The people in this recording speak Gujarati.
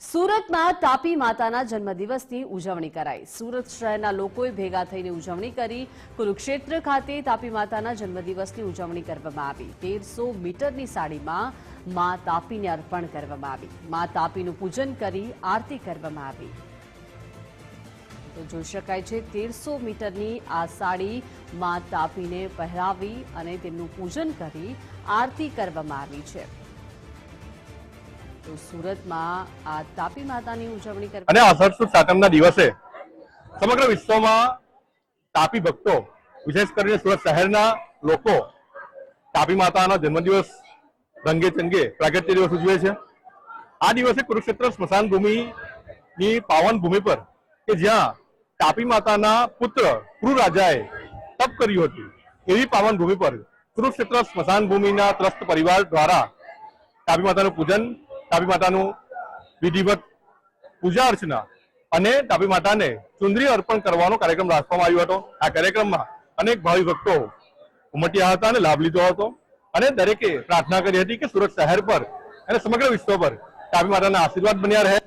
સુરતમાં તાપી માતાના જન્મદિવસની ઉજવણી કરાઈ। સુરત શહેરના લોકોએ ભેગા થઈને ઉજવણી કરી। કુરુક્ષેત્ર ખાતે તાપી માતાના જન્મદિવસની ઉજવણી કરવામાં આવી। 1300 મીટરની સાડીમાં મા તાપીને અર્પણ કરવામાં આવી। મા તાપીનું પૂજન કરી આરતી કરવામાં આવી। તો જોઈ શકાય છે 1300 મીટરની આ સાડી મા તાપીને પહેરાવી અને તેમનું પૂજન કરી આરતી કરવામાં આવી છે। તો સુરતમાં આ તાપી માતાની ઉજવણી કરવામાં અને આષાઢ સુદ સાતમના દિવસે સમગ્ર વિશ્વમાં તાપી ભક્તો વિશેષ કરીને સુરત શહેરના લોકો તાપી માતાનો જન્મદિવસ રંગે ચંગે પ્રાગટ્ય દિવસ ઉજવે છે। આ દિવસે કુરુક્ષેત્ર સ્મશાન ભૂમિની પાવન ભૂમિ પર કે જ્યાં તાપી માતાના પુત્ર ક્રૂર રાજાએ તપ કર્યું હતું એવી પાવન ભૂમિ પર કુરુક્ષેત્ર સ્મશાન ભૂમિના ત્રસ્ત પરિવાર દ્વારા તાપી માતાનું પૂજન, તાપી માતાનું વિધિવત પૂજા અર્ચના અને તાપી માતાને ચુંદડી અર્પણ કરવાનો કાર્યક્રમ રાખવામાં આવ્યો હતો। આ કાર્યક્રમમાં અનેક ભાવિ ભક્તો ઉમટ્યા હતા અને લાભ લીધો હતો અને દરેકે પ્રાર્થના કરી હતી કે સુરત શહેર પર અને સમગ્ર વિશ્વ પર તાપી માતાના આશીર્વાદ બન્યા રહે।